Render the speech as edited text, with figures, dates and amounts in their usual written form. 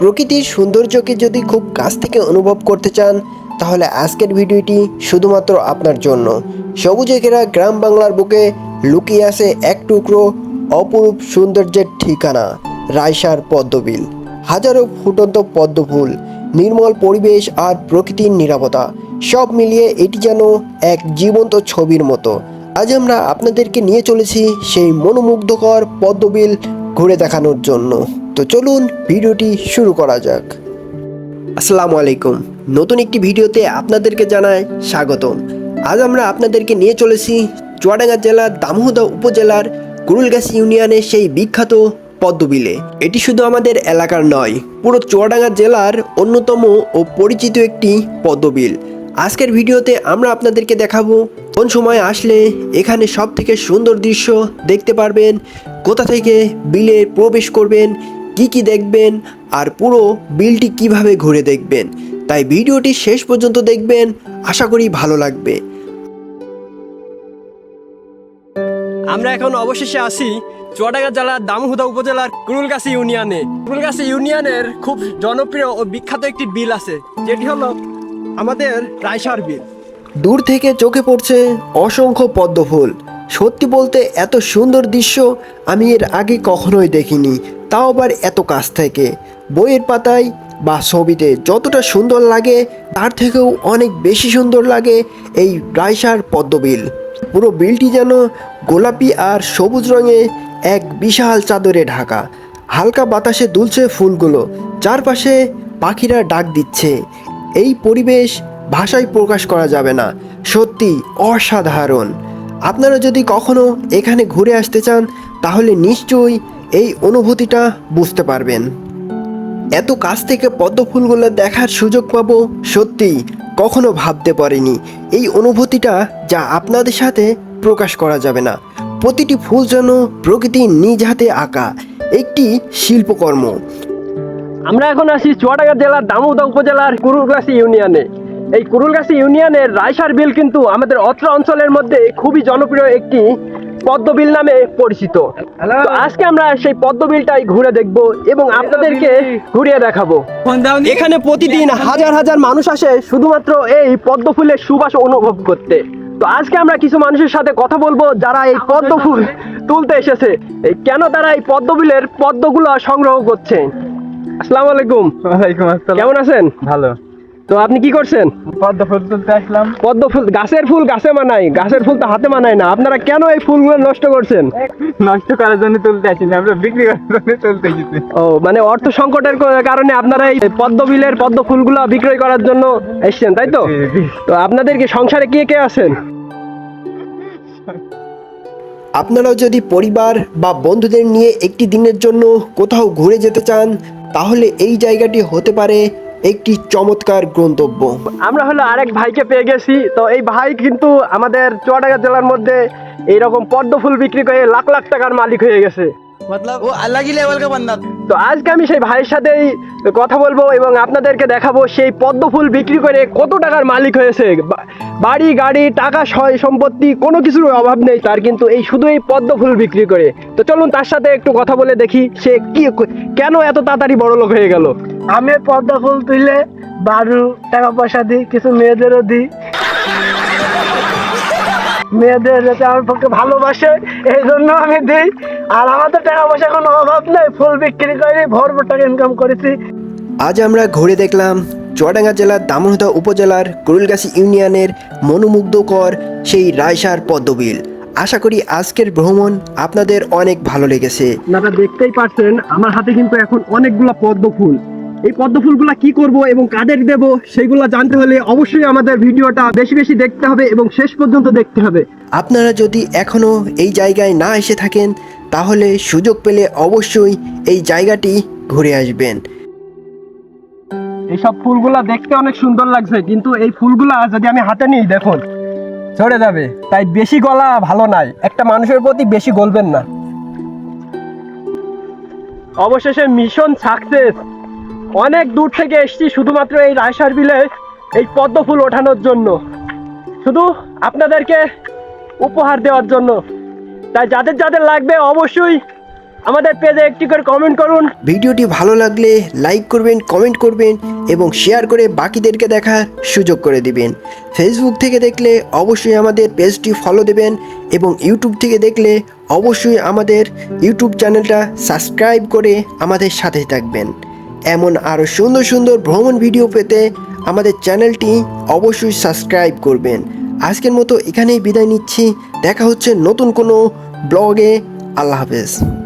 প্রকৃতির সৌন্দর্যকে যদি খুব কাছ থেকে অনুভব করতে চান তাহলে আজকের ভিডিওটি শুধুমাত্র আপনার জন্য। সবুজে ঘেরা গ্রাম বাংলার বুকে লুকিয়ে আছে এক টুকরো অপরূপ সৌন্দর্যের ঠিকানা, রায়সার পদ্মবিল। হাজারো ফুটন্ত পদ্মফুল, নির্মল পরিবেশ আর প্রকৃতির নীরবতা, সব মিলিয়ে এটি যেন এক জীবন্ত ছবির মতো। আজ আমরা আপনাদেরকে নিয়ে চলেছি সেই মনোমুগ্ধকর পদ্মবিল ঘুরে দেখানোর জন্য। তো চলুন ভিডিওটি শুরু করা যাক। আসসালামু আলাইকুম, নতুন একটি ভিডিওতে আপনাদেরকে জানাই স্বাগতম। আজ আমরা আপনাদেরকে নিয়ে চলেছি চুয়াডাঙ্গা জেলার দামোহদা উপজেলার কুরুলগাছি ইউনিয়নের সেই বিখ্যাত পদ্মবিলে। এটি শুধু আমাদের এলাকার নয়, পুরো চুয়াডাঙ্গা জেলার অন্যতম ও পরিচিত একটি পদ্মবিল। আজকের ভিডিওতে আমরা আপনাদেরকে দেখাবো কোন সময় আসলে এখানে সব থেকে সুন্দর দৃশ্য দেখতে পারবেন, কোথা থেকে বিলে প্রবেশ করবেন, কি দেখবেন, আর পুরো বিলটি কিভাবে ঘুরে দেখবেন। তাই ভিডিওটি শেষ পর্যন্ত দেখবেন, আশা করি ভালো লাগবে। আমরা এখন অবশেষে আসি চুয়াডাঙ্গা জেলার দামোহদা উপজেলার কুরুলগাছি ইউনিয়নে। কুরুলগাছি ইউনিয়নের খুব জনপ্রিয় ও বিখ্যাত একটি বিল আছে, যেটি হলো আমাদের রায়সার বিল। দূর থেকে চোখে পড়ছে অসংখ্য পদ্মফুল। সত্যি বলতে এত সুন্দর দৃশ্য আমি এর আগে কখনোই দেখিনি, তাও আবার এত কাছ থেকে। বইয়ের পাতায় বা ছবিতে যতটা সুন্দর লাগে তার থেকেও অনেক বেশি সুন্দর লাগে এই রায়সার পদ্মবিল। পুরো বিলটি যেন গোলাপি আর সবুজ রঙে এক বিশাল চাদরে ঢাকা। হালকা বাতাসে দুলছে ফুলগুলো, চারপাশে পাখিরা ডাক দিচ্ছে। এই পরিবেশ ভাষায় প্রকাশ করা যাবে না, সত্যি অসাধারণ। আপনারা যদি কখনো এখানে ঘুরে আসতে চান তাহলে নিশ্চয়ই এই অনুভূতিটা বুঝতে পারবেন। এত কাছ থেকে পদ্মফুলগুলো দেখার সুযোগ পাবো সত্যি কখনো ভাবতে পারিনি। এই অনুভূতিটা যা আপনাদের সাথে প্রকাশ করা যাবে না। প্রতিটি ফুল যেন প্রকৃতির নিজ হাতে আঁকা একটি শিল্পকর্ম। আমরা এখন আসি চুয়াডাঙ্গা জেলার দামোহদা উপজেলার কুরুলগাছি ইউনিয়নে। এই কুরুলগাছি ইউনিয়নের রায়সার বিল কিন্তু আমাদের অত্র অঞ্চলের মধ্যে খুবই জনপ্রিয় একটি পদ্মবিল নামে পরিচিত। তো আজকে আমরা সেই পদ্মবিলটাই ঘুরে দেখব এবং আপনাদেরকে ঘুরিয়ে দেখাবো। এখানে প্রতিদিন হাজার হাজার মানুষ আসে শুধুমাত্র এই পদ্মফুলের সুবাস অনুভব করতে। তো আজকে আমরা কিছু মানুষের সাথে কথা বলবো যারা এই পদ্মফুল তুলতে এসেছে, কেন তারা এই পদ্মবিলের পদ্মগুলো সংগ্রহ করছে। আসসালামু আলাইকুম। ওয়ালাইকুম আসসালাম। কেমন আছেন? ভালো। তো আপনি কি করছেন? পদ্ম ফুল তুলতে আসলাম। পদ্ম ফুল, গাছের ফুল গাছে মানায়, গাছের ফুল তো হাতে মানায় না। আপনারা কেন এই ফুলগুলো নষ্ট করছেন? নষ্ট করার জন্য তুলতে আসি না, আমরা বিক্রি করার জন্য তুলতে এসেছি। ও, মানে অর্থ সংকটের কারণে আপনারা এই পদ্মবিলের পদ্ম ফুলগুলো বিক্রয় করার জন্য এসেছেন, তাই তো? তো আপনাদেরকে সংসারে কে কে আছেন? আপনারাও যদি পরিবার বা বন্ধুদের নিয়ে একটি দিনের জন্য কোথাও ঘুরে যেতে চান তাহলে এই জায়গাটি হতে পারে একটি চমৎকার গন্তব্য। আমরা হলো আরেক ভাইকে পেয়ে গেছি। তো এই ভাই কিন্তু আমাদের চুয়াডাঙ্গা জেলার মধ্যে এইরকম পদ্ম ফুল বিক্রি করে লাখ লাখ টাকার মালিক হয়ে গেছে। ও अलग ही लेवल का बंदा। তো আজকে আমি সেই ভাইয়ের সাথেই কথা বলবো এবং আপনাদেরকে দেখাবো সেই পদ্ম ফুল বিক্রি করে কত টাকার মালিক হয়েছে। বাড়ি গাড়ি টাকা সম্পত্তি কোনো কিছুর অভাব নেই তার, কিন্তু এই শুধু এই পদ্ম ফুল বিক্রি করে। তো চলুন তার সাথে একটু কথা বলে দেখি সে কি কেন এত তাড়াতাড়ি বড়লোক হয়ে গেল। আমি পদ্ম ফুল তুলে বারো টাকা পয়সা দিই, কিছু মেয়েদেরও দিই। মেয়েদের যাতে আমার পক্ষে ভালোবাসে এই জন্য আমি দিই। আর আমাদের টাকা পয়সা কোনো অভাব নেই, ফুল বিক্রি করে ভরপুর টাকা ইনকাম করেছি। আজ আমরা ঘুরে দেখলাম চুয়াডাঙ্গা জেলার দামোহদা উপজেলার কুরুলগাছি ইউনিয়নের মনোমুগ্ধকর সেই রায়সার পদ্মবিল। আশা করি আজকের ভ্রমণ আপনাদের অনেক ভালো লেগেছে। আপনারা দেখতেই পাচ্ছেন আমার হাতে কিন্তু এখন অনেকগুলো পদ্ম ফুল। এই পদ্ম ফুলগুলা কি করব এবং কাদের দেব সেগুলো জানতে হলে অবশ্যই আমাদের ভিডিওটা বেশি বেশি দেখতে হবে এবং শেষ পর্যন্ত দেখতে হবে। আপনারা যদি এখনও এই জায়গায় না এসে থাকেন তাহলে সুযোগ পেলে অবশ্যই এই জায়গাটি ঘুরে আসবেন। এইসব ফুলগুলা দেখতে অনেক সুন্দর লাগছে, কিন্তু এই ফুলগুলা যদি আমি হাতে নিই দেখুন ঝরে যাবে, তাই বেশি গলা ভালো নাই। একটা মানুষের প্রতি বেশি গলবেন না। অবশেষে মিশন সাকসেস। অনেক দূর থেকে এসেছি শুধুমাত্র এই রায়সার বিলে এই পদ্ম ফুল ওঠানোর জন্য, শুধু আপনাদেরকে উপহার দেওয়ার জন্য। তাই যাদের যাদের লাগবে অবশ্যই আমাদের পেজে একটি করে কমেন্ট করুন। ভিডিওটি ভালো লাগলে লাইক করবেন, কমেন্ট করবেন এবং শেয়ার করে বাকিদেরকে দেখার সুযোগ করে দিবেন। ফেসবুক থেকে দেখলে অবশ্যই আমাদের পেজটি ফলো দেবেন এবং ইউটিউব থেকে দেখলে অবশ্যই আমাদের ইউটিউব চ্যানেলটা সাবস্ক্রাইব করে আমাদের সাথে থাকবেন। এমন আরও সুন্দর সুন্দর ভ্রমণ ভিডিও পেতে আমাদের চ্যানেলটি অবশ্যই সাবস্ক্রাইব করবেন। আজকের মতো এখানেই বিদায় নিচ্ছি। দেখা হচ্ছে নতুন কোনো ব্লগে। আল্লাহ হাফেজ।